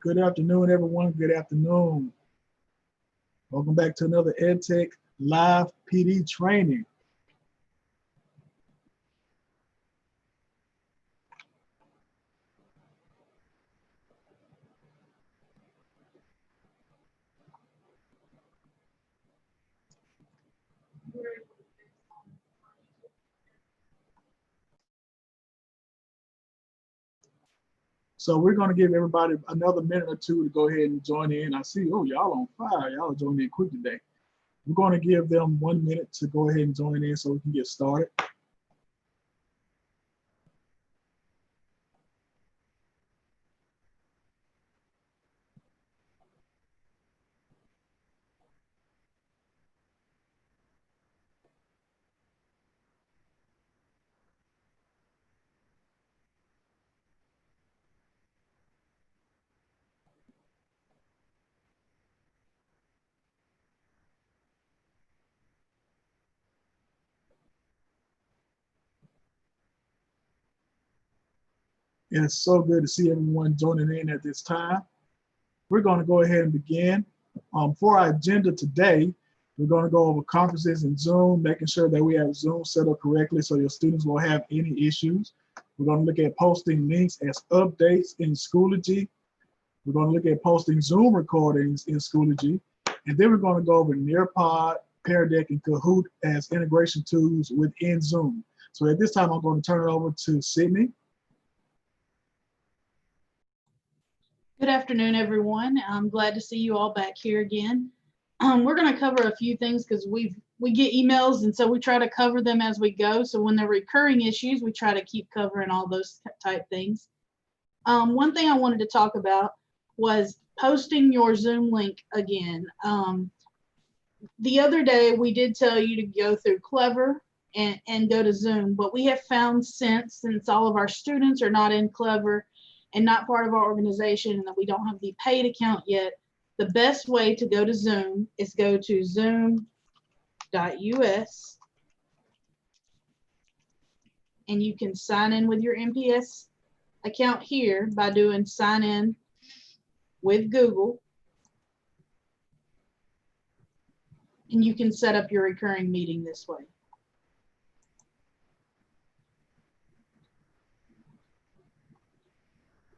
Good afternoon, everyone. Good afternoon. Welcome back to another EdTech Live PD training. So we're going to give everybody another minute or two to go ahead and join in. I see, oh, y'all on fire. Y'all are joining in quick today. We're going to give them 1 minute to go ahead and join in so we can get started. It's so good to see everyone joining in at this time. We're going to go ahead and begin. For our agenda today, we're going to go over conferences in Zoom, making sure that we have Zoom set up correctly so your students won't have any issues. We're going to look at posting links as updates in Schoology. We're going to look at posting Zoom recordings in Schoology. And then we're going to go over Nearpod, Pear Deck, and Kahoot as integration tools within Zoom. So at this time, I'm going to turn it over to Sydney. Good afternoon, everyone. I'm glad to see you all back here again. We're going to cover a few things because we get emails, and so we try to cover them as we go. So when there are recurring issues, we try to keep covering all those type things. One thing I wanted to talk about was posting your Zoom link again. The other day, we did tell you to go through Clever and go to Zoom, but we have found since all of our students are not in Clever and not part of our organization, and that we don't have the paid account yet, the best way to go to Zoom is go to zoom.us, and you can sign in with your MPS account here by doing sign in with Google, and you can set up your recurring meeting this way.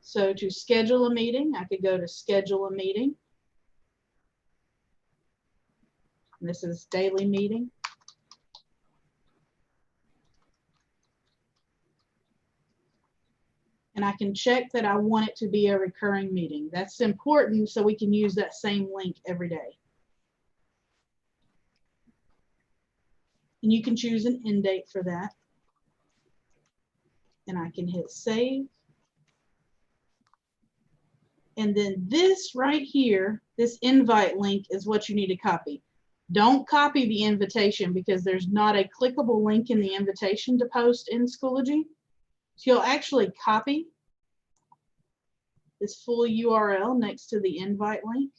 So to schedule a meeting, I could go to schedule a meeting. And this is daily meeting. And I can check that I want it to be a recurring meeting. That's important so we can use that same link every day. And you can choose an end date for that. And I can hit save. And then this right here, this invite link is what you need to copy. Don't copy the invitation because there's not a clickable link in the invitation to post in Schoology. So you'll actually copy this full URL next to the invite link.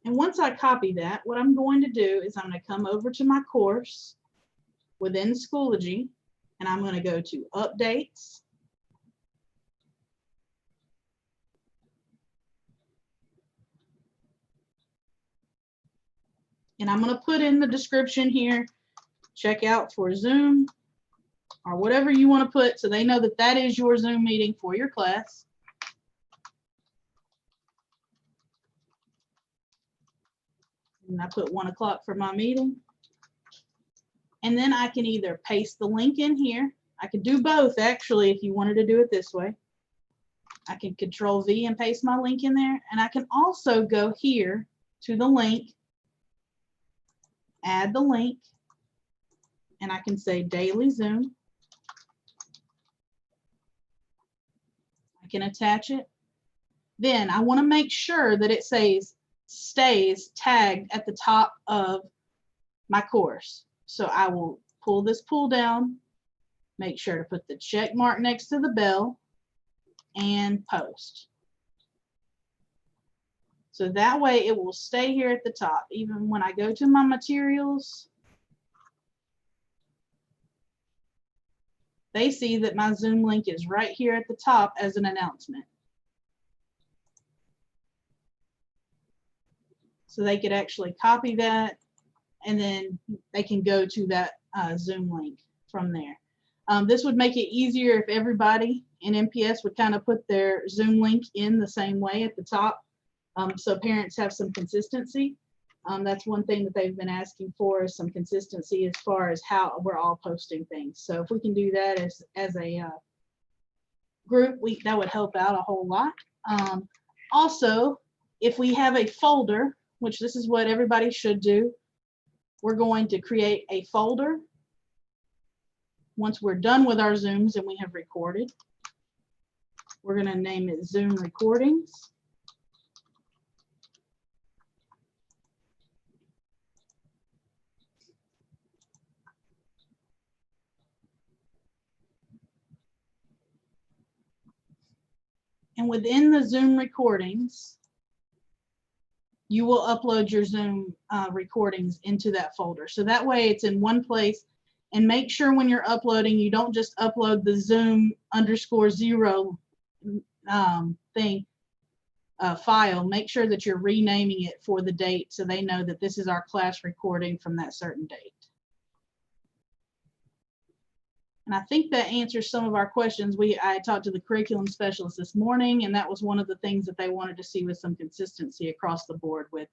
And once I copy that, what I'm going to do is I'm going to come over to my course within Schoology, and I'm going to go to Updates. And I'm going to put in the description here, check out for Zoom, or whatever you want to put so they know that that is your Zoom meeting for your class. And I put 1 o'clock for my meeting. And then I can either paste the link in here. I could do both, actually, if you wanted to do it this way. I can Control V and paste my link in there. And I can also go here to the link, add the link, and I can say Daily Zoom. I can attach it. Then I want to make sure that it stays tagged at the top of my course. So I will pull this pull down, make sure to put the check mark next to the bell, and post. So that way it will stay here at the top. Even when I go to my materials, they see that my Zoom link is right here at the top as an announcement. so they could actually copy that, and then they can go to that Zoom link from there. This would make it easier if everybody in MPS would kind of put their Zoom link in the same way at the top, so parents have some consistency. That's one thing that they've been asking for, is some consistency as far as how we're all posting things. So if we can do that as a group, that would help out a whole lot. Also, if we have a folder, which this is what everybody should do, we're going to create a folder once we're done with our Zooms and we have recorded. We're going to name it Zoom Recordings. And within the Zoom recordings, you will upload your Zoom recordings into that folder. So that way it's in one place. And make sure when you're uploading, you don't just upload the Zoom _0 file. Make sure that you're renaming it for the date so they know that this is our class recording from that certain date. And I think that answers some of our questions. I talked to the curriculum specialist this morning, and that was one of the things that they wanted to see, with some consistency across the board with,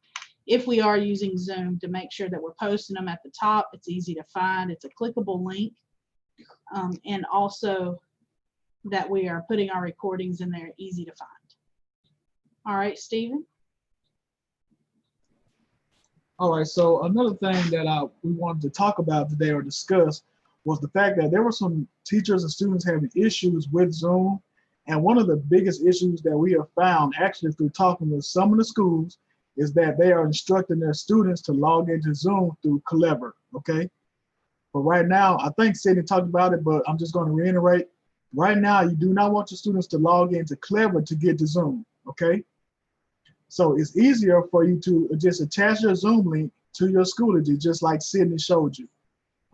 if we are using Zoom, to make sure that we're posting them at the top. It's easy to find. It's a clickable link. And also that we are putting our recordings in there, easy to find. All right, Stephen. All right, so another thing that we wanted to talk about today or discuss was the fact that there were some teachers and students having issues with Zoom. And one of the biggest issues that we have found, actually through talking with some of the schools, is that they are instructing their students to log into Zoom through Clever, okay? But right now, I think Sydney talked about it, but I'm just going to reiterate. Right now, you do not want your students to log into Clever to get to Zoom, okay? So it's easier for you to just attach your Zoom link to your Schoology, just like Sydney showed you.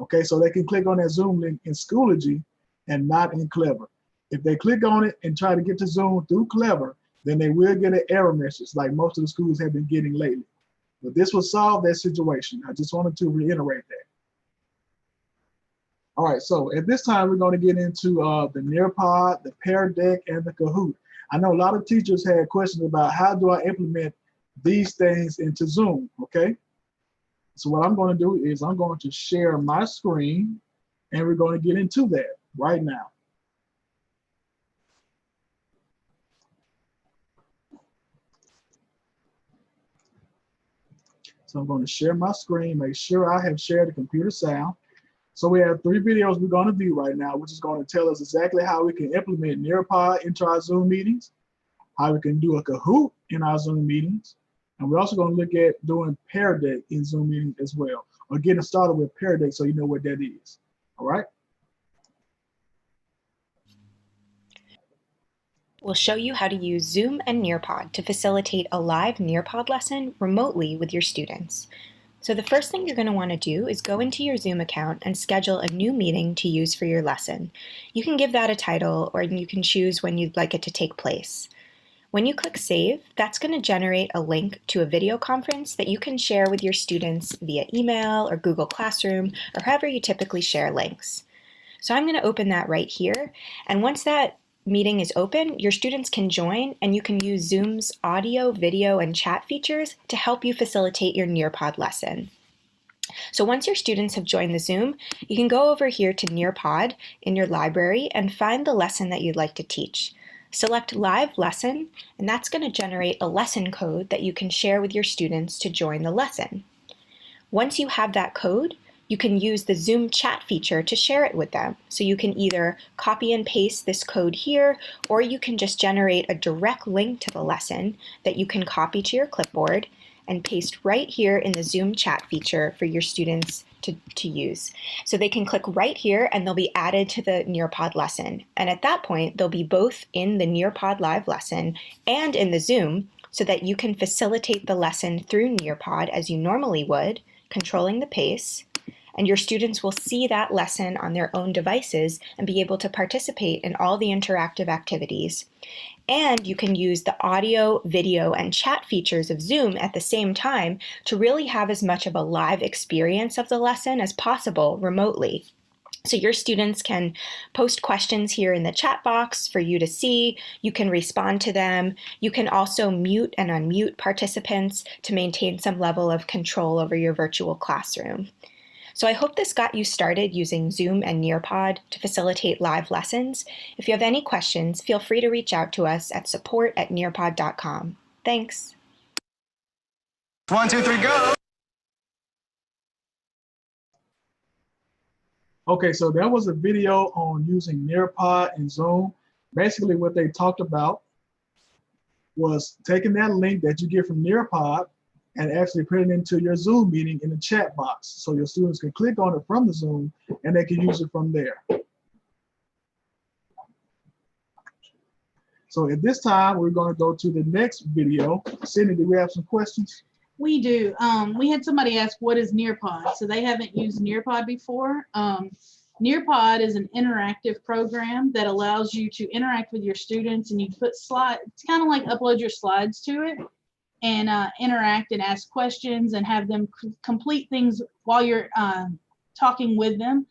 Okay, so they can click on that Zoom link in Schoology and not in Clever. If they click on it and try to get to Zoom through Clever, then they will get an error message like most of the schools have been getting lately. But this will solve that situation. I just wanted to reiterate that. All right, so at this time, we're going to get into the Nearpod, the Pear Deck, and the Kahoot. I know a lot of teachers had questions about how do I implement these things into Zoom, okay? So what I'm going to do is I'm going to share my screen, and we're going to get into that right now. So I'm going to share my screen, make sure I have shared the computer sound. So we have 3 videos we're going to view right now, which is going to tell us exactly how we can implement Nearpod into our Zoom meetings, how we can do a Kahoot in our Zoom meetings, and we're also going to look at doing Pear Deck in Zoom meetings as well, or getting started with Pear Deck so you know what that is. All right? We'll show you how to use Zoom and Nearpod to facilitate a live Nearpod lesson remotely with your students. So the first thing you're going to want to do is go into your Zoom account and schedule a new meeting to use for your lesson. You can give that a title, or you can choose when you'd like it to take place. When you click Save, that's going to generate a link to a video conference that you can share with your students via email or Google Classroom, or however you typically share links. So I'm going to open that right here, and once that meeting is open, your students can join, and you can use Zoom's audio, video, and chat features to help you facilitate your Nearpod lesson. So once your students have joined the Zoom, you can go over here to Nearpod in your library and find the lesson that you'd like to teach. Select Live Lesson, and that's going to generate a lesson code that you can share with your students to join the lesson. Once you have that code, you can use the Zoom chat feature to share it with them. So you can either copy and paste this code here, or you can just generate a direct link to the lesson that you can copy to your clipboard and paste right here in the Zoom chat feature for your students to use. So they can click right here and they'll be added to the Nearpod lesson. And at that point, they'll be both in the Nearpod live lesson and in the Zoom, so that you can facilitate the lesson through Nearpod as you normally would, controlling the pace. and your students will see that lesson on their own devices and be able to participate in all the interactive activities. And you can use the audio, video, and chat features of Zoom at the same time to really have as much of a live experience of the lesson as possible remotely. So your students can post questions here in the chat box for you to see. You can respond to them. You can also mute and unmute participants to maintain some level of control over your virtual classroom. So I hope this got you started using Zoom and Nearpod to facilitate live lessons. If you have any questions, feel free to reach out to us at support@nearpod.com. Thanks. 1, 2, 3, go. Okay, so that was a video on using Nearpod and Zoom. Basically what they talked about was taking that link that you get from Nearpod and actually put it into your Zoom meeting in the chat box. So your students can click on it from the Zoom and they can use it from there. So at this time, we're going to go to the next video. Sydney, do we have some questions? We do. We had somebody ask, what is Nearpod? So they haven't used Nearpod before. Nearpod is an interactive program that allows you to interact with your students, and you put slides, it's kind of like upload your slides to it and interact and ask questions and have them complete things while you're talking with them.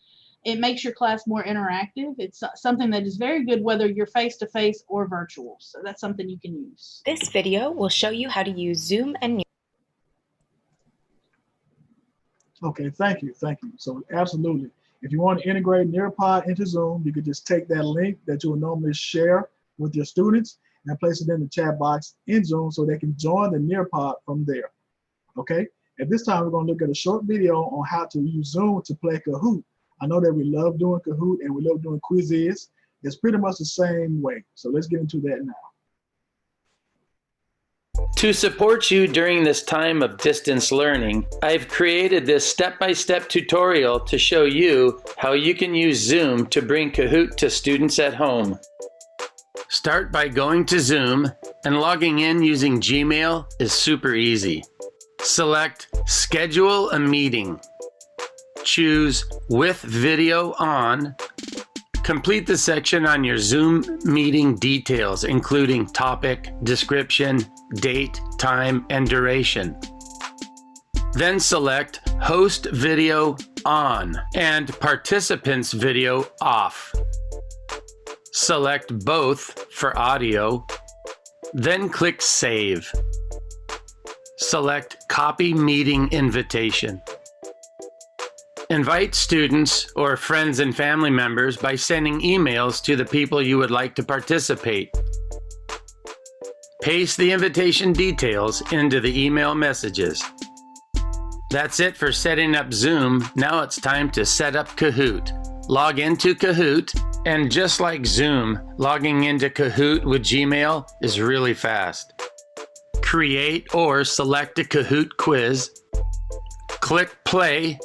It makes your class more interactive. It's something that is very good whether you're face-to-face or virtual. So that's something you can use. This video will show you how to use Zoom and Nearpod. Okay, thank you. So absolutely. If you want to integrate Nearpod into Zoom, you could just take that link that you would normally share with your students and place it in the chat box in Zoom so they can join the Nearpod from there. Okay, at this time, we're going to look at a short video on how to use Zoom to play Kahoot. I know that we love doing Kahoot and we love doing quizzes. It's pretty much the same way. So let's get into that now. To support you during this time of distance learning, I've created this step-by-step tutorial to show you how you can use Zoom to bring Kahoot to students at home. Start by going to Zoom, and logging in using Gmail is super easy. Select Schedule a Meeting. Choose With Video On. Complete the section on your Zoom meeting details, including topic, description, date, time, and duration. Then select Host Video On and Participants Video Off. Select both for audio, then click Save. Select Copy Meeting Invitation. Invite students or friends and family members by sending emails to the people you would like to participate. Paste the invitation details into the email messages. That's it for setting up Zoom. Now it's time to set up Kahoot. Log into Kahoot, and just like Zoom, logging into Kahoot with Gmail is really fast. Create or select a Kahoot quiz. Click Play.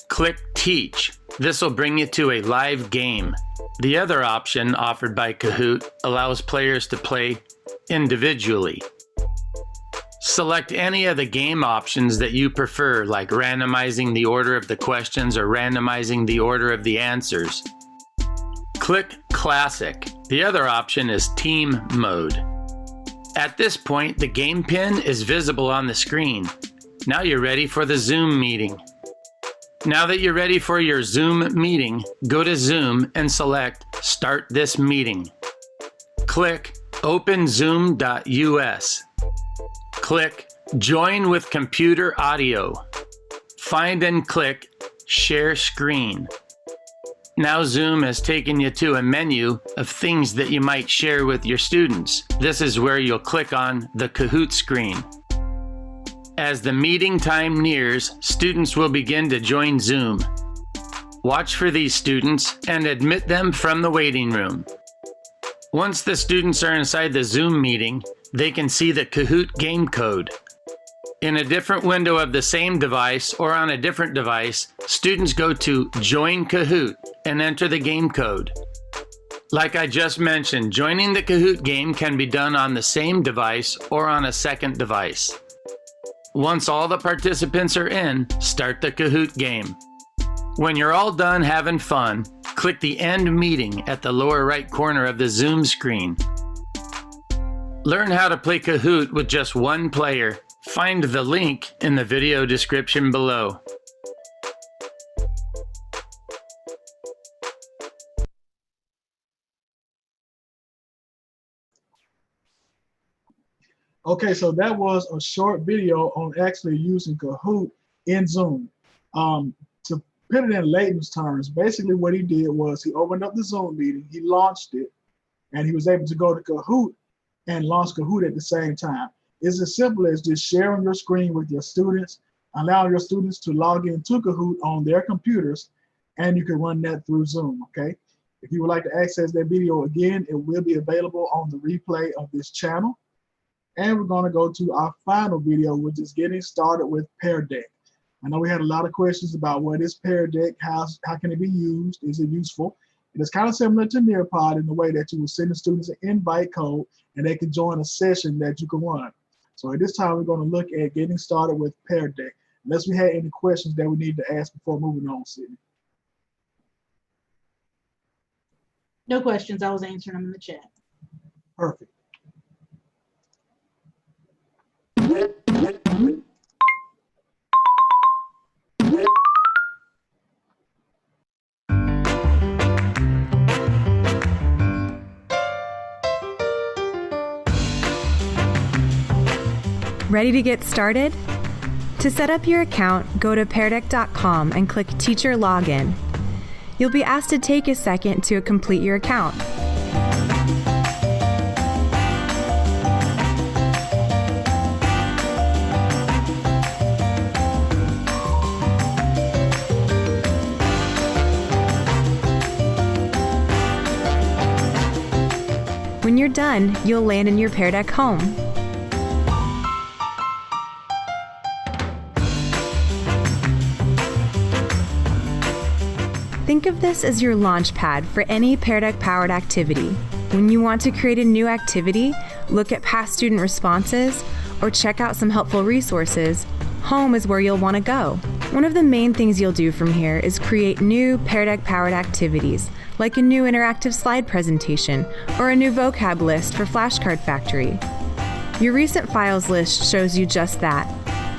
Click Teach. This will bring you to a live game. The other option offered by Kahoot allows players to play individually. Select any of the game options that you prefer, like randomizing the order of the questions or randomizing the order of the answers. Click Classic. The other option is Team Mode. At this point, the game pin is visible on the screen. Now you're ready for the Zoom meeting. Now that you're ready for your Zoom meeting, go to Zoom and select Start This Meeting. Click Open Zoom.us. Click Join with Computer Audio. Find and click Share Screen. Now Zoom has taken you to a menu of things that you might share with your students. This is where you'll click on the Kahoot screen. As the meeting time nears, students will begin to join Zoom. Watch for these students and admit them from the waiting room. Once the students are inside the Zoom meeting, they can see the Kahoot game code. In a different window of the same device or on a different device, students go to Join Kahoot and enter the game code. Like I just mentioned, joining the Kahoot game can be done on the same device or on a second device. Once all the participants are in, start the Kahoot game. When you're all done having fun, click the End Meeting at the lower right corner of the Zoom screen. Learn how to play Kahoot with just one player. Find the link in the video description below. Okay, so that was a short video on actually using Kahoot in Zoom. To put it in layman's terms, basically what he did was he opened up the Zoom meeting, he launched it, and he was able to go to Kahoot and launch Kahoot at the same time. It's as simple as just sharing your screen with your students, allowing your students to log into Kahoot on their computers, and you can run that through Zoom, okay? If you would like to access that video again, it will be available on the replay of this channel. And we're gonna go to our final video, which is getting started with Pear Deck. I know we had a lot of questions about what is Pear Deck, how can it be used, is it useful? It is kind of similar to Nearpod in the way that you will send the students an invite code and they can join a session that you can run. So at this time, we're going to look at getting started with Pear Deck. Unless we had any questions that we need to ask before moving on, Sydney. No questions. I was answering them in the chat. Perfect. Ready to get started? To set up your account, go to peardeck.com and click Teacher Login. You'll be asked to take a second to complete your account. When you're done, you'll land in your Pear Deck home. Think of this as your launch pad for any Pear Deck powered activity. When you want to create a new activity, look at past student responses, or check out some helpful resources, home is where you'll want to go. One of the main things you'll do from here is create new Pear Deck powered activities, like a new interactive slide presentation or a new vocab list for Flashcard Factory. Your recent files list shows you just that,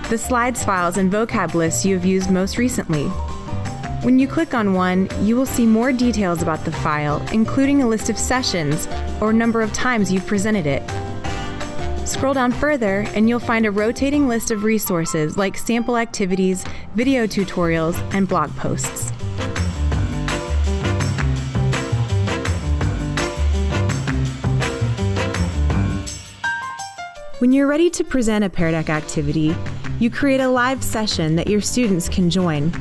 the slides files and vocab lists you have used most recently. When you click on one, you will see more details about the file, including a list of sessions or number of times you've presented it. Scroll down further and you'll find a rotating list of resources like sample activities, video tutorials, and blog posts. When you're ready to present a Pear Deck activity, you create a live session that your students can join.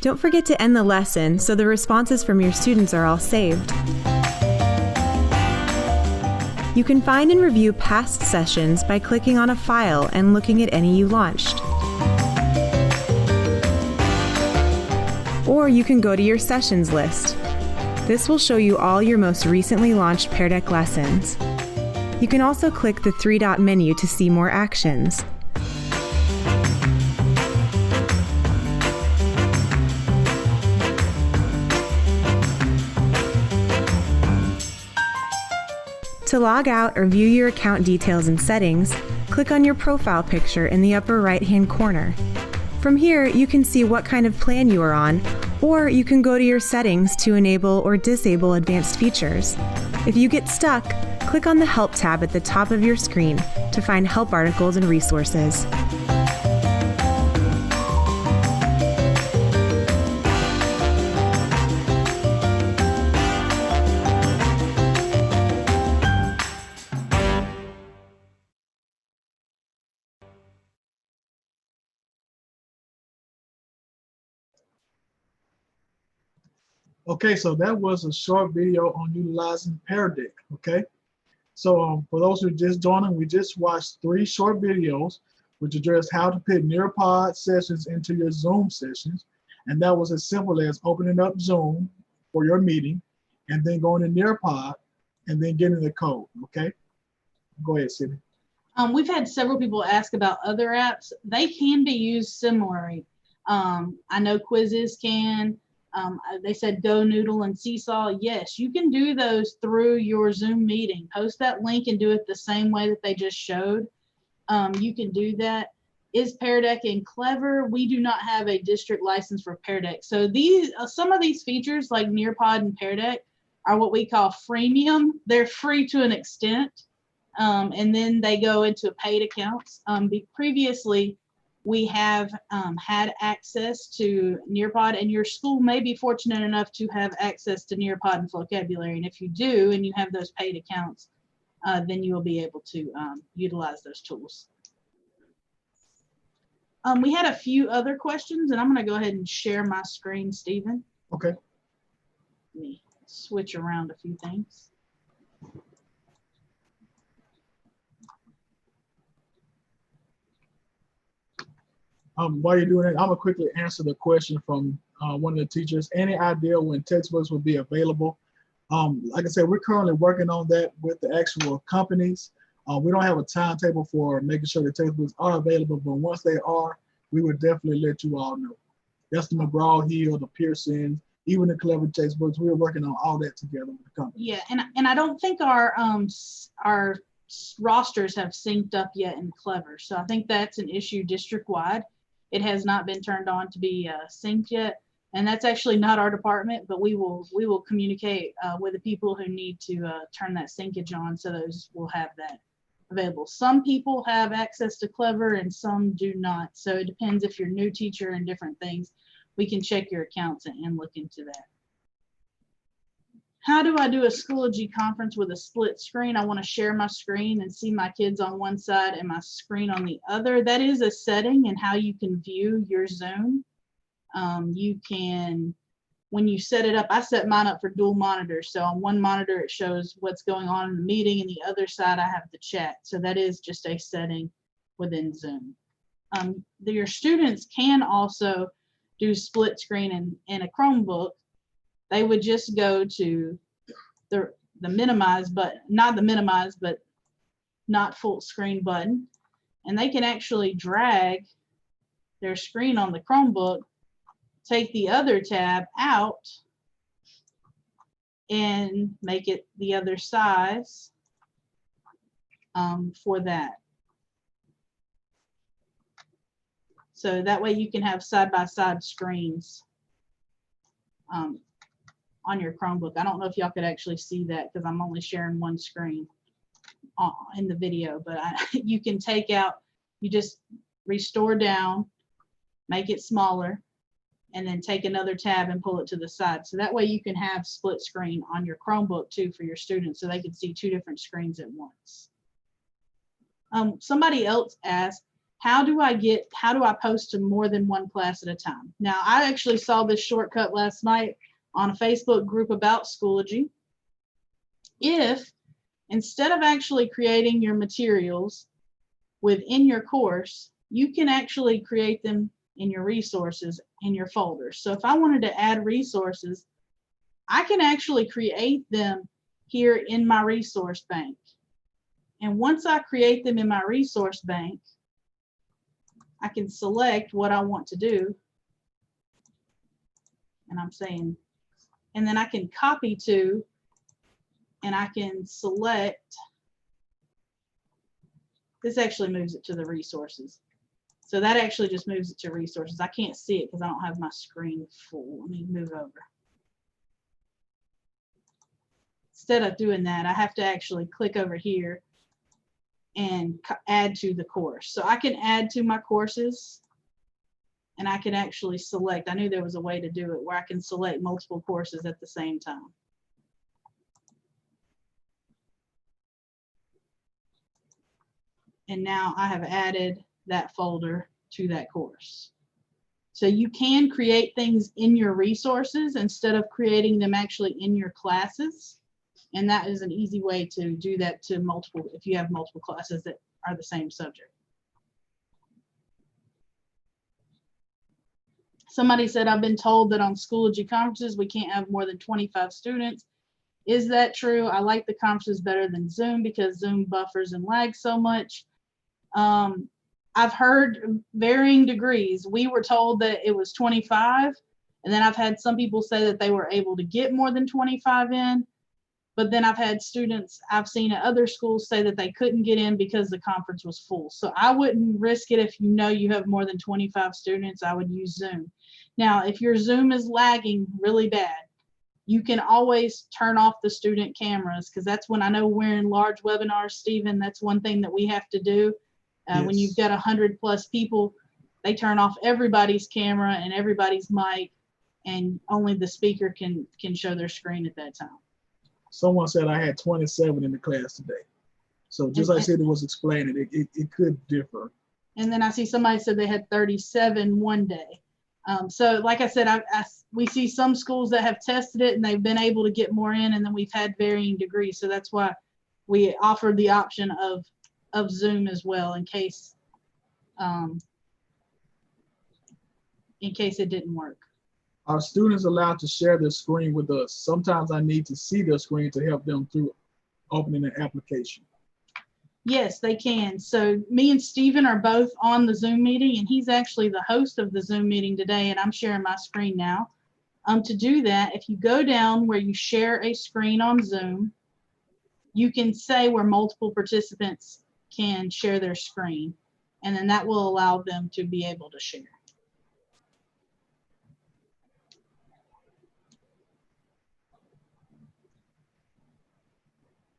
Don't forget to end the lesson so the responses from your students are all saved. You can find and review past sessions by clicking on a file and looking at any you launched. Or you can go to your sessions list. This will show you all your most recently launched Pear Deck lessons. You can also click the three-dot menu to see more actions. To log out or view your account details and settings, click on your profile picture in the upper right-hand corner. From here, you can see what kind of plan you are on, or you can go to your settings to enable or disable advanced features. If you get stuck, click on the Help tab at the top of your screen to find help articles and resources. Okay, so that was a short video on utilizing Pear Deck, okay? So for those who are just joining, we just watched 3 short videos which address how to put Nearpod sessions into your Zoom sessions. And that was as simple as opening up Zoom for your meeting and then going to Nearpod and then getting the code, okay? Go ahead, Sydney. We've had several people ask about other apps. They can be used similarly. I know Quizzes can. They said Go Noodle and Seesaw. Yes, you can do those through your Zoom meeting. Post that link and do it the same way that they just showed. You can do that. Is Pear Deck and Clever? We do not have a district license for Pear Deck. So these, some of these features like Nearpod and Pear Deck are what we call freemium. They're free to an extent, and then they go into paid accounts. Previously, we have had access to Nearpod, and your school may be fortunate enough to have access to Nearpod and Vocabulary. And if you do, and you have those paid accounts, then you will be able to utilize those tools. We had a few other questions, and I'm going to go ahead and share my screen, Stephen. Okay. Let me switch around a few things. While you're doing it, I'm gonna quickly answer the question from one of the teachers. Any idea when textbooks will be available? Like I said, we're currently working on that with the actual companies. We don't have a timetable for making sure the textbooks are available, but once they are, we would definitely let you all know. That's the McGraw-Hill, the Pearson, even the Clever textbooks. We're working on all that together with the company. Yeah, and I don't think our rosters have synced up yet in Clever, so I think that's an issue district-wide. It has not been turned on to be synced yet, and that's actually not our department, but we will communicate with the people who need to turn that syncage on, so those will have that available. Some people have access to Clever and some do not, so it depends if you're a new teacher and different things. We can check your accounts and look into that. How do I do a Schoology conference with a split screen? I want to share my screen and see my kids on one side and my screen on the other. That is a setting in how you can view your Zoom. You can, when you set it up, I set mine up for dual monitors. So on one monitor, it shows what's going on in the meeting, and the other side, I have the chat. So that is just a setting within Zoom. Your students can also do split screen in a Chromebook. They would just go to the minimize, but not the minimize, but not full screen button. And they can actually drag their screen on the Chromebook, take the other tab out, and make it the other size for that. So that way you can have side-by-side screens on your Chromebook. I don't know if y'all could actually see that because I'm only sharing one screen in the video, but you can take out, you just restore down, make it smaller, and then take another tab and pull it to the side. So that way you can have split screen on your Chromebook too for your students so they can see two different screens at once. Somebody else asked, how do I post to more than one class at a time? Now, I actually saw this shortcut last night on a Facebook group about Schoology. If instead of actually creating your materials within your course, you can actually create them in your resources in your folders. So if I wanted to add resources, I can actually create them here in my resource bank. And once I create them in my resource bank, I can select what I want to do. And I'm saying, and then I can copy to, and I can select, this actually moves it to the resources. So that actually just moves it to resources. I can't see it because I don't have my screen full. Let me move over. Instead of doing that, I have to actually click over here and add to the course. So I can add to my courses, and I can actually select. I knew there was a way to do it where I can select multiple courses at the same time. And now I have added that folder to that course. So you can create things in your resources instead of creating them actually in your classes. And that is an easy way to do that to multiple, if you have multiple classes that are the same subject. Somebody said, I've been told that on Schoology conferences, we can't have more than 25 students. Is that true? I like the conferences better than Zoom because Zoom buffers and lags so much. I've heard varying degrees. We were told that it was 25, and then I've had some people say that they were able to get more than 25 in. But then I've had students I've seen at other schools say that they couldn't get in because the conference was full. So I wouldn't risk it if you know you have more than 25 students. I would use Zoom. Now, if your Zoom is lagging really bad, you can always turn off the student cameras, because that's when I know we're in large webinars, Stephen, that's one thing that we have to do. When you've got 100+ people, they turn off everybody's camera and everybody's mic, and only the speaker can show their screen at that time. Someone said I had 27 in the class today. So just like I said, it was explaining, it could differ. And then I see somebody said they had 37 one day. So like I said, we see some schools that have tested it and they've been able to get more in, and then we've had varying degrees. So that's why we offered the option of Zoom as well, in case it didn't work. Are students allowed to share their screen with us? Sometimes I need to see their screen to help them through opening an application. Yes, they can. So me and Stephen are both on the Zoom meeting, and he's actually the host of the Zoom meeting today, and I'm sharing my screen now. To do that, if you go down where you share a screen on Zoom, you can say where multiple participants can share their screen, and then that will allow them to be able to share.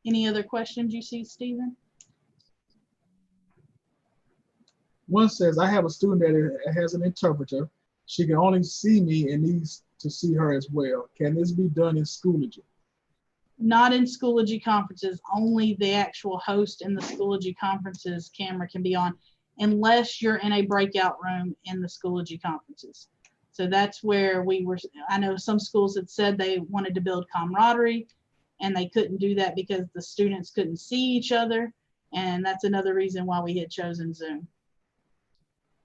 Any other questions you see, Stephen? One says, I have a student that has an interpreter. She can only see me and needs to see her as well. Can this be done in Schoology? Not in Schoology conferences. Only the actual host in the Schoology conferences camera can be on, unless you're in a breakout room in the Schoology conferences. So that's where I know some schools had said they wanted to build camaraderie, and they couldn't do that because the students couldn't see each other. And that's another reason why we had chosen Zoom.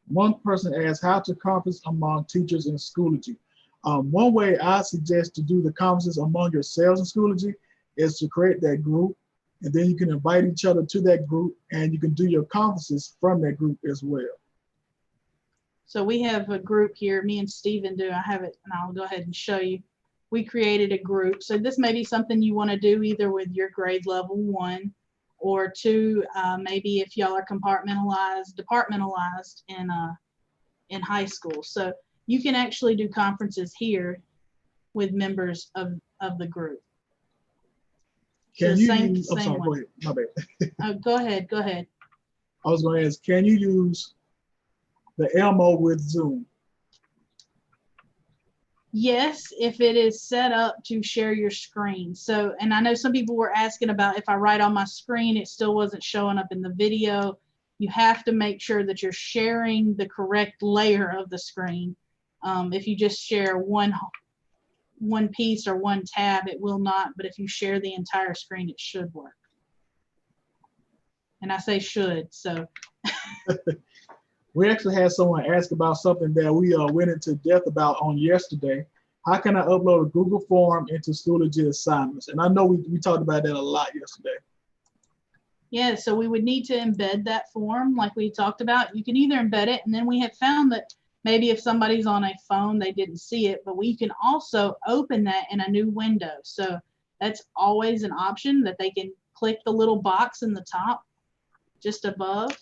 One person asked how to conference among teachers in Schoology. One way I suggest to do the conferences among yourselves in Schoology is to create that group, and then you can invite each other to that group, and you can do your conferences from that group as well. So we have a group here, me and Stephen do. I have it, and I'll go ahead and show you. We created a group. So this may be something you want to do either with your grade level 1 or 2, maybe if y'all are departmentalized in high school. So you can actually do conferences here with members of the group. Can so you same, use, I'm same sorry, one. go ahead, my bad. Go ahead. I was going to ask, can you use the Elmo with Zoom? Yes, if it is set up to share your screen. So, and I know some people were asking about if I write on my screen, it still wasn't showing up in the video. You have to make sure that you're sharing the correct layer of the screen. If you just share one piece or one tab, it will not, but if you share the entire screen, it should work. And I say should, so. We actually had someone ask about something that we went into depth about on yesterday. How can I upload a Google form into Schoology assignments? And I know we talked about that a lot yesterday. Yeah, so we would need to embed that form like we talked about. You can either embed it, and then we have found that maybe if somebody's on a phone, they didn't see it, but we can also open that in a new window. So that's always an option, that they can click the little box in the top just above.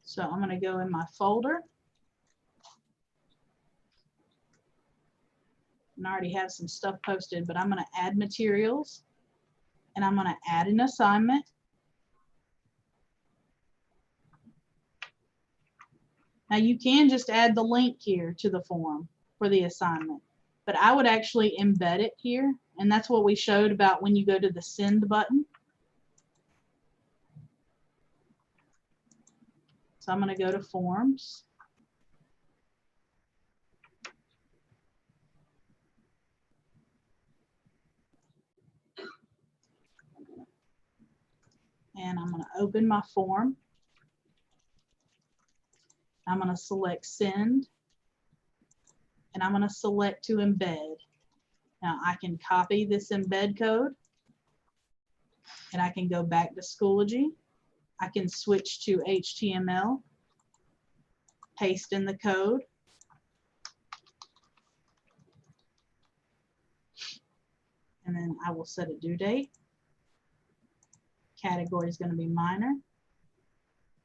So I'm going to go in my folder. And I already have some stuff posted, but I'm going to add materials, and I'm going to add an assignment. Now you can just add the link here to the form for the assignment, but I would actually embed it here, and that's what we showed about when you go to the send button. So I'm going to go to forms. And I'm going to open my form. I'm going to select send, and I'm going to select to embed. Now I can copy this embed code and I can go back to Schoology. I can switch to HTML, paste in the code. And then I will set a due date. Category is going to be minor.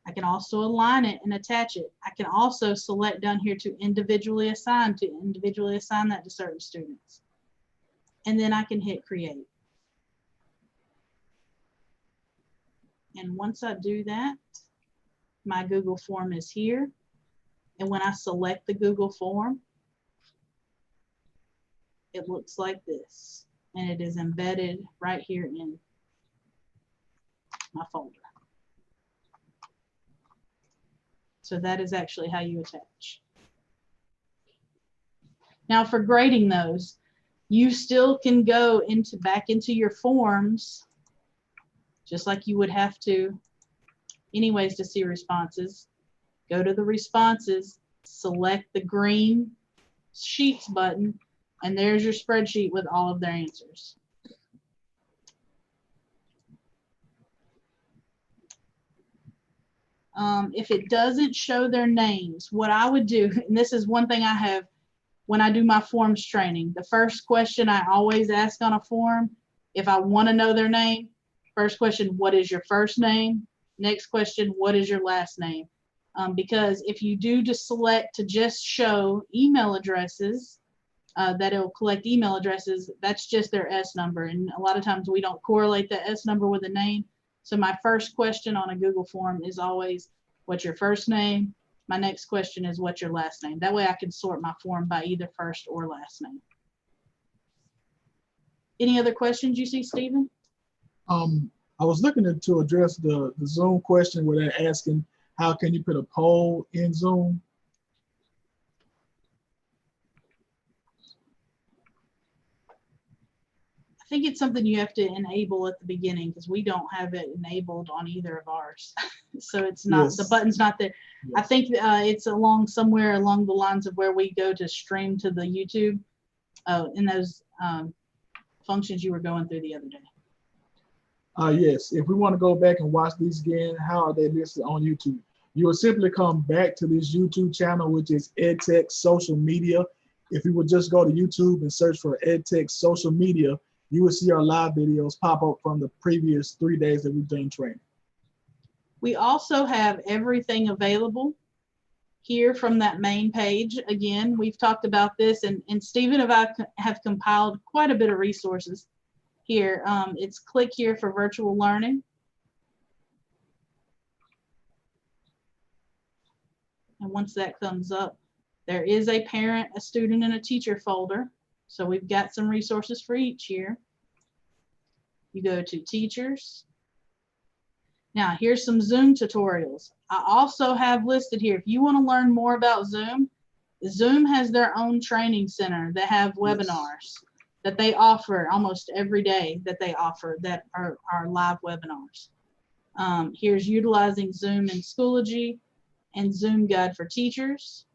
I can also align it and attach it. I can also select down here to individually assign that to certain students. And then I can hit create. And once I do that, my Google form is here. And when I select the Google form, it looks like this. And it is embedded right here in my folder. So that is actually how you attach. Now for grading those, you still can go back into your forms, just like you would have to anyways to see responses. Go to the responses, select the green Sheets button, and there's your spreadsheet with all of their answers. If it doesn't show their names, what I would do, and this is one thing I have when I do my forms training, the first question I always ask on a form, if I want to know their name, first question, what is your first name? Next question, what is your last name? Because if you do just select to just show email addresses, that it'll collect email addresses, that's just their S number. And a lot of times we don't correlate the S number with a name. So my first question on a Google form is always, what's your first name? My next question is, what's your last name? That way I can sort my form by either first or last name. Any other questions you see, Stephen? I was looking to address the Zoom question where they're asking, how can you put a poll in Zoom? I think it's something you have to enable at the beginning because we don't have it enabled on either of ours. So it's not, Yes. the button's not there. Yes. I think it's somewhere along the lines of where we go to stream to the YouTube in those functions you were going through the other day. Yes, if we want to go back and watch these again, how are they listed on YouTube? You will simply come back to this YouTube channel, which is EdTech Social Media. If you would just go to YouTube and search for EdTech Social Media, you will see our live videos pop up from the previous 3 days that we've done training. We also have everything available here from that main page. Again, we've talked about this, and Stephen and I have compiled quite a bit of resources here. It's click here for virtual learning. And once that comes up, there is a parent, a student, and a teacher folder. So we've got some resources for each year. You go to teachers. Now here's some Zoom tutorials. I also have listed here, if you want to learn more about Zoom, Zoom has their own training center that have webinars that they offer almost every day that are live webinars. Here's utilizing Zoom in Schoology and Zoom Guide for Teachers.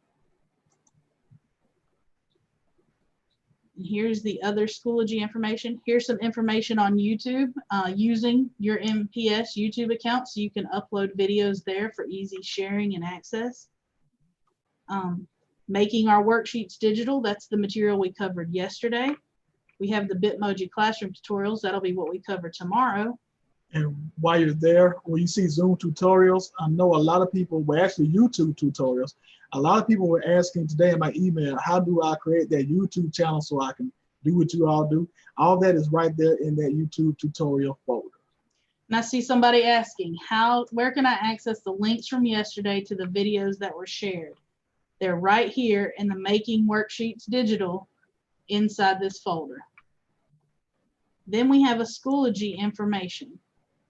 And here's the other Schoology information. Here's some information on YouTube using your MPS YouTube account so you can upload videos there for easy sharing and access. Making our worksheets digital, that's the material we covered yesterday. We have the Bitmoji classroom tutorials. That'll be what we cover tomorrow. And while you're there, when you see Zoom tutorials, I know a lot of people were actually YouTube tutorials. A lot of people were asking today in my email, how do I create that YouTube channel so I can do what you all do? All that is right there in that YouTube tutorial folder. And I see somebody asking, where can I access the links from yesterday to the videos that were shared? They're right here in the Making Worksheets Digital inside this folder. Then we have a Schoology information.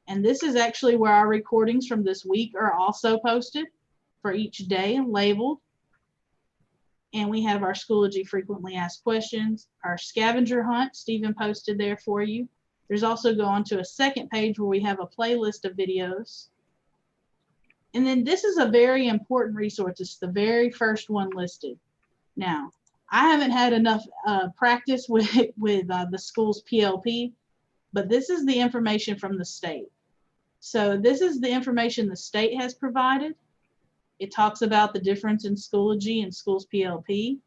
And this is actually where our recordings from this week are also posted for each day and labeled. And we have our Schoology frequently asked questions, our scavenger hunt, Stephen posted there for you. There's also going to a second page where we have a playlist of videos. And then this is a very important resource. It's the very first one listed. Now, I haven't had enough practice with the school's PLP, but this is the information from the state. So this is the information the state has provided. It talks about the difference in Schoology and schools PLP,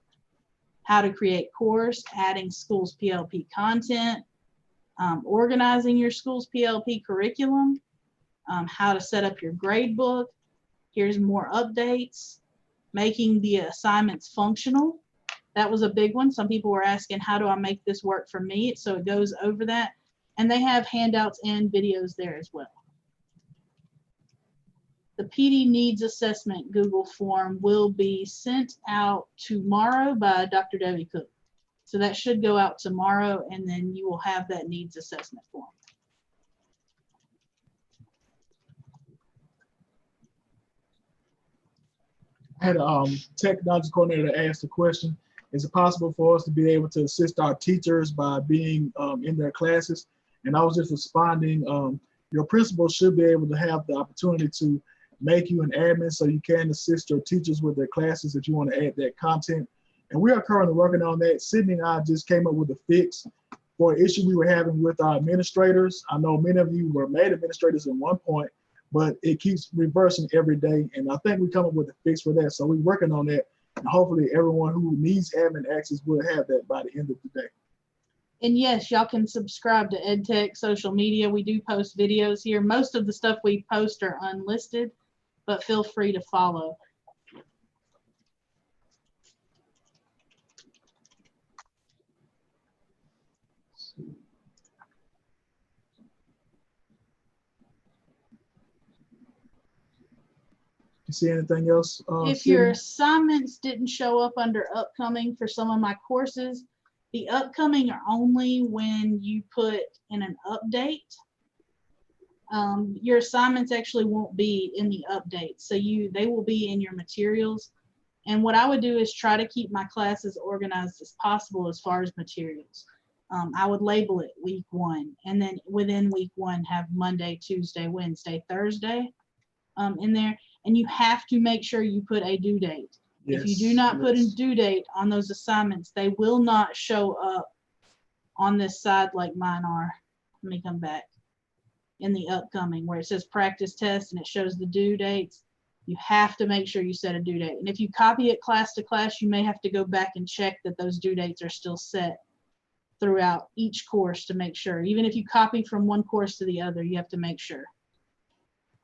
how to create course, adding schools PLP content, organizing your school's PLP curriculum, how to set up your grade book. Here's more updates, making the assignments functional. That was a big one. Some people were asking, how do I make this work for me? So it goes over that. And they have handouts and videos there as well. The PD needs assessment Google form will be sent out tomorrow by Dr. Debbie Cook. So that should go out tomorrow, and then you will have that needs assessment form. I had a technology coordinator ask the question, is it possible for us to be able to assist our teachers by being in their classes? And I was just responding, your principal should be able to have the opportunity to make you an admin so you can assist your teachers with their classes if you want to add that content. And we are currently working on that. Sydney and I just came up with a fix for an issue we were having with our administrators. I know many of you were made administrators at one point, but it keeps reversing every day. And I think we come up with a fix for that. So we're working on that. And hopefully everyone who needs admin access will have that by the end of the day. And yes, y'all can subscribe to EdTech social media. We do post videos here. Most of the stuff we post are unlisted, but feel free to follow. You see anything else? If Sydney? your assignments didn't show up under upcoming for some of my courses, the upcoming are only when you put in an update. Your assignments actually won't be in the update, so they will be in your materials. And what I would do is try to keep my classes organized as possible as far as materials. I would label it week 1, and then within week 1 have Monday, Tuesday, Wednesday, Thursday in there. And you have to make sure you put a due date. Yes, if you do not put a due date on those assignments, they will not show up on this side like mine are. Let me come back. In the upcoming, where it says practice test and it shows the due dates, you have to make sure you set a due date. And if you copy it class to class, you may have to go back and check that those due dates are still set throughout each course to make sure. Even if you copy from one course to the other, you have to make sure.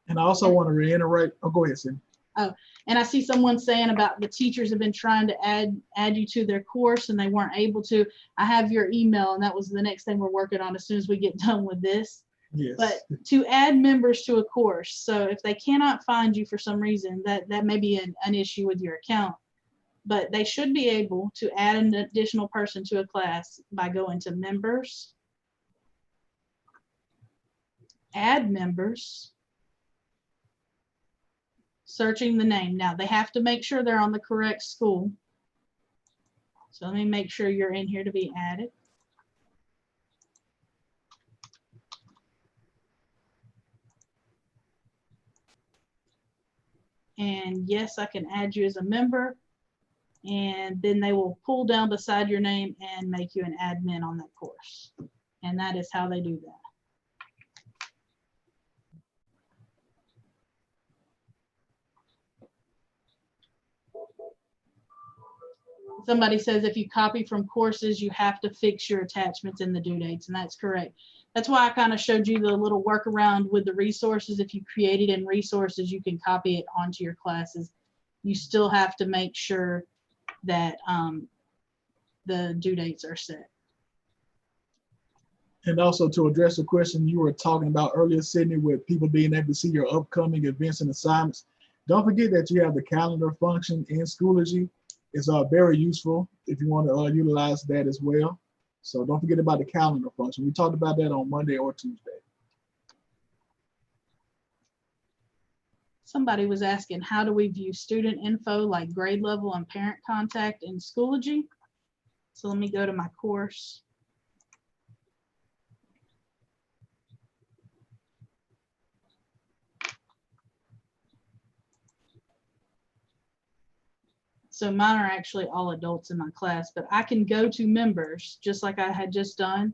And I also want to reiterate, oh, go ahead, Cindy. Oh, and I see someone saying about the teachers have been trying to add you to their course and they weren't able to. I have your email, and that was the next thing we're working on as soon as we get done with this. Yes. But to add members to a course, so if they cannot find you for some reason, that may be an issue with your account, but they should be able to add an additional person to a class by going to members, add members, searching the name. Now they have to make sure they're on the correct school. So let me make sure you're in here to be added. And yes, I can add you as a member, and then they will pull down beside your name and make you an admin on that course. And that is how they do that. Somebody says if you copy from courses, you have to fix your attachments in the due dates, and that's correct. That's why I kind of showed you the little workaround with the resources. If you create it in resources, you can copy it onto your classes. You still have to make sure that the due dates are set. And also to address the question you were talking about earlier, Sydney, with people being able to see your upcoming events and assignments, don't forget that you have the calendar function in Schoology. It's very useful if you want to utilize that as well. So don't forget about the calendar function. We talked about that on Monday or Tuesday. Somebody was asking, how do we view student info like grade level and parent contact in Schoology? So let me go to my course. So mine are actually all adults in my class, but I can go to members, just like I had just done,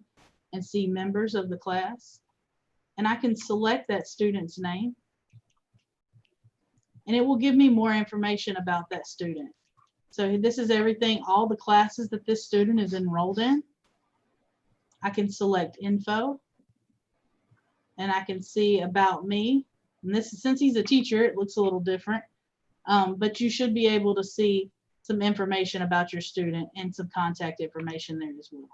and see members of the class. And I can select that student's name. And it will give me more information about that student. So this is everything, all the classes that this student is enrolled in. I can select info. And I can see about me. And this is, since he's a teacher, it looks a little different. But you should be able to see some information about your student and some contact information there as well.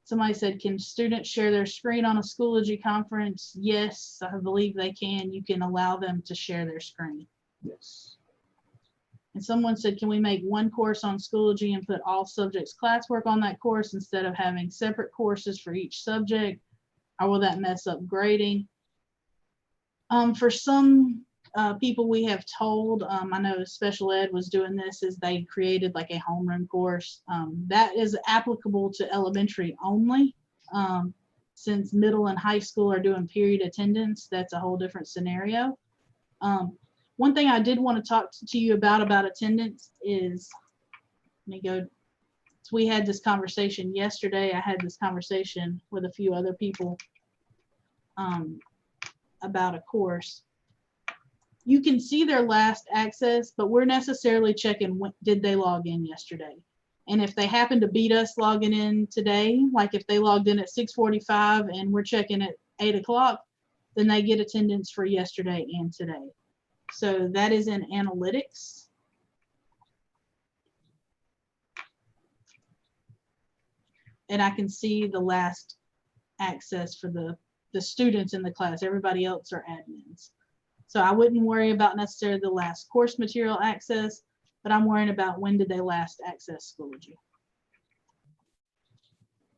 Somebody said, can students share their screen on a Schoology conference? Yes, I believe they can. You can allow them to share their screen. Yes. And someone said, can we make one course on Schoology and put all subjects classwork on that course instead of having separate courses for each subject? Or will that mess up grading? For some people we have told, I know special ed was doing this, is they created like a homeroom course. That is applicable to elementary only. Since middle and high school are doing period attendance, that's a whole different scenario. One thing I did want to talk to you about attendance is, let me go, so we had this conversation yesterday. I had this conversation with a few other people about a course. You can see their last access, but we're necessarily checking when did they log in yesterday. And if they happen to beat us logging in today, like if they logged in at 6:45 and we're checking at 8 o'clock, then they get attendance for yesterday and today. So that is in analytics. And I can see the last access for the students in the class. Everybody else are admins. So I wouldn't worry about necessarily the last course material access, but I'm worrying about when did they last access Schoology.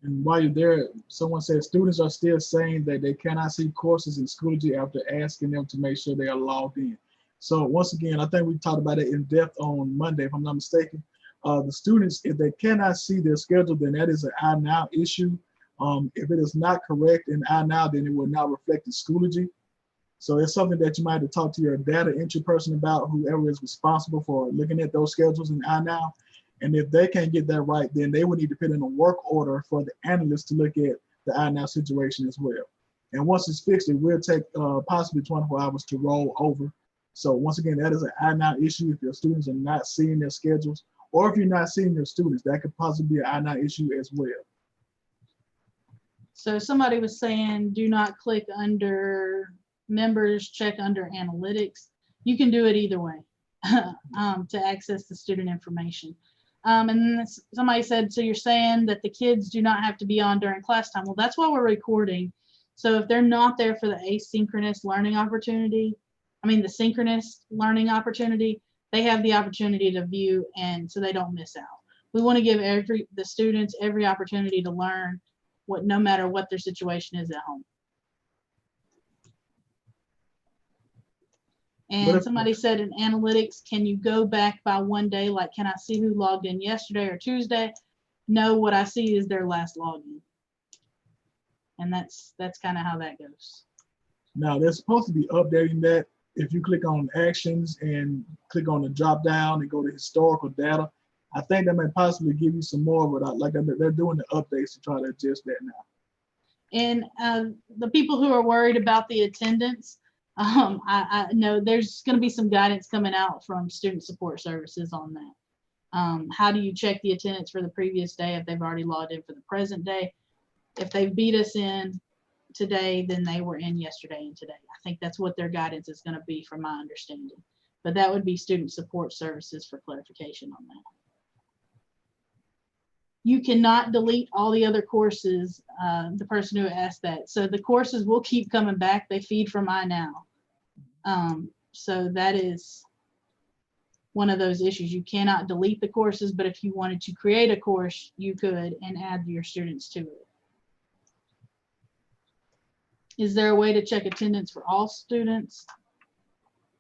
And while you're there, someone said students are still saying that they cannot see courses in Schoology after asking them to make sure they are logged in. So once again, I think we talked about it in depth on Monday, if I'm not mistaken. The students, if they cannot see their schedule, then that is an iNow issue. If it is not correct in iNow, then it will not reflect in Schoology. So it's something that you might have to talk to your data entry person about, whoever is responsible for looking at those schedules in iNow. And if they can't get that right, then they would need to put in a work order for the analyst to look at the iNow situation as well. And once it's fixed, it will take possibly 24 hours to roll over. So once again, that is an iNow issue. If your students are not seeing their schedules, or if you're not seeing your students, that could possibly be an iNow issue as well. So somebody was saying, do not click under members, check under analytics. You can do it either way to access the student information. And then somebody said, so you're saying that the kids do not have to be on during class time. Well, that's why we're recording. So if they're not there for the asynchronous learning opportunity, the synchronous learning opportunity, they have the opportunity to view, and so they don't miss out. We want to give the students every opportunity to learn, no matter what their situation is at home. And somebody said in analytics, can you go back by one day? Like, can I see who logged in yesterday or Tuesday? No, what I see is their last login. And that's kind of how that goes. Now they're supposed to be updating that. If you click on actions and click on the drop down and go to historical data, I think that may possibly give you some more, but like they're doing the updates to try to adjust that now. And the people who are worried about the attendance, I know there's going to be some guidance coming out from student support services on that. How do you check the attendance for the previous day if they've already logged in for the present day? If they beat us in today, then they were in yesterday and today. I think that's what their guidance is going to be, from my understanding. But that would be student support services for clarification on that. You cannot delete all the other courses, the person who asked that. So the courses will keep coming back. They feed from iNow. So that is one of those issues. You cannot delete the courses, but if you wanted to create a course, you could and add your students to it. Is there a way to check attendance for all students?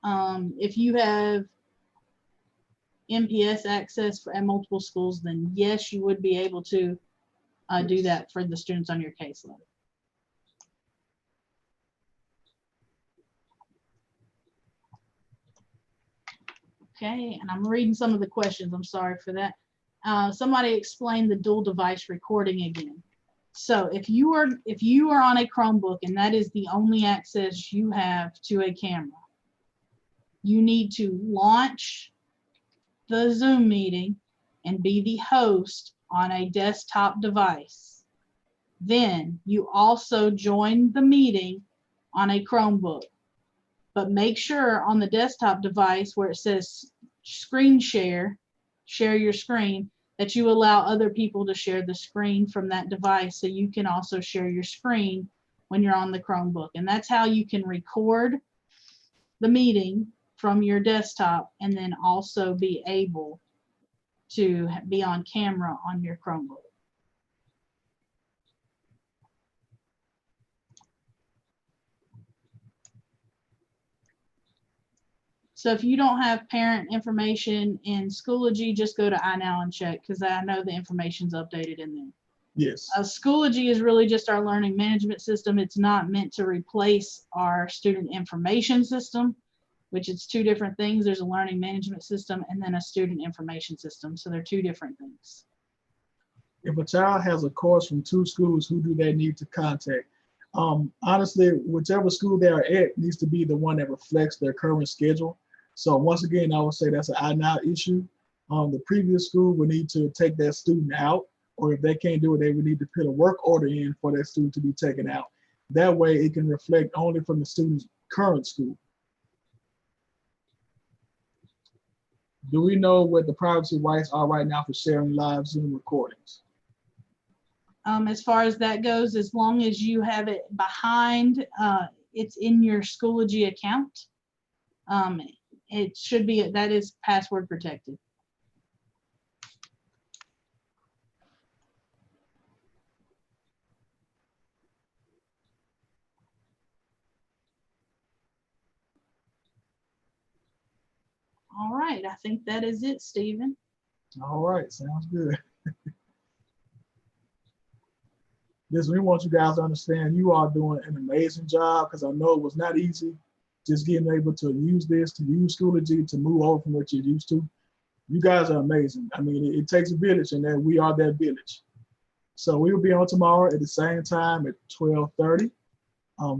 If you have MPS access at multiple schools, then yes, you would be able to do that for the students on your caseload. Okay, and I'm reading some of the questions. I'm sorry for that. Somebody explained the dual device recording again. So if you are on a Chromebook and that is the only access you have to a camera, you need to launch the Zoom meeting and be the host on a desktop device. Then you also join the meeting on a Chromebook. But make sure on the desktop device where it says screen share your screen, that you allow other people to share the screen from that device so you can also share your screen when you're on the Chromebook. And that's how you can record the meeting from your desktop and then also be able to be on camera on your Chromebook. So if you don't have parent information in Schoology, just go to iNow and check, because I know the information's updated in there. Yes. Schoology is really just our learning management system. It's not meant to replace our student information system, which it's two different things. There's a learning management system and then a student information system. So they're two different things. If a child has a course from 2 schools, who do they need to contact? Honestly, whichever school they are at needs to be the one that reflects their current schedule. So once again, I would say that's an iNow issue. The previous school would need to take that student out, or if they can't do it, they would need to put a work order in for that student to be taken out. That way it can reflect only from the student's current school. Do we know what the privacy rights are right now for sharing live Zoom recordings? As far as that goes, as long as you have it behind, it's in your Schoology account, it should be, that is password protected. All right, I think that is it, Stephen. All right, sounds good. Listen, we want you guys to understand you are doing an amazing job, because I know it was not easy just getting able to use this, to use Schoology, to move over from what you're used to. You guys are amazing. I mean, it takes a village, and that we are that village. So we will be on tomorrow at the same time at 12:30.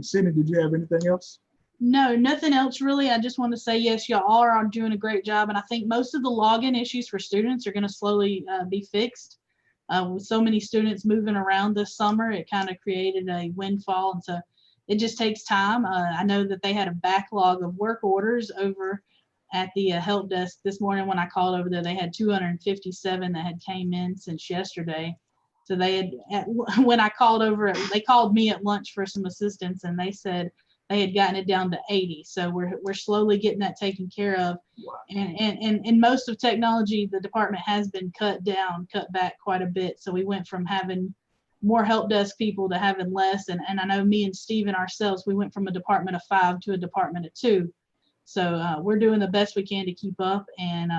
Sydney, did you have anything else? No, nothing else really. I just want to say, yes, y'all are doing a great job. And I think most of the login issues for students are going to slowly be fixed. With so many students moving around this summer, it kind of created a windfall. And so it just takes time. I know that they had a backlog of work orders over at the help desk this morning. When I called over there, they had 257 that had came in since yesterday. So they had, when I called over, they called me at lunch for some assistance, and they said they had gotten it down to 80. So we're slowly getting that taken care of. Wow. And most of technology, the department has been cut back quite a bit. So we went from having more help desk people to having less. And I know me and Stephen ourselves, we went from a department of 5 to a department of 2. So we're doing the best we can to keep up. And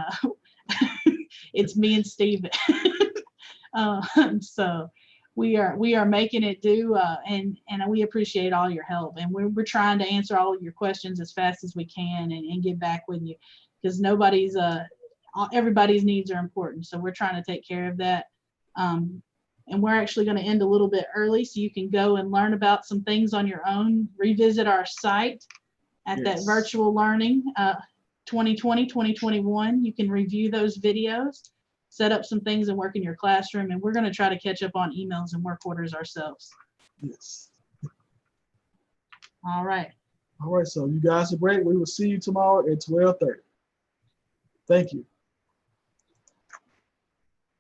it's me and Stephen. So we are making it do, and we appreciate all your help, and we're trying to answer all of your questions as fast as we can and get back with you, because everybody's needs are important. So we're trying to take care of that. And we're actually going to end a little bit early so you can go and learn about some things on your own, revisit our site at that virtual learning 2020, 2021. You can review those videos, set up some things and work in your classroom, and we're going to try to catch up on emails and work orders ourselves. Yes. All right. All right, so you guys are great. We will see you tomorrow at 12:30. Thank you.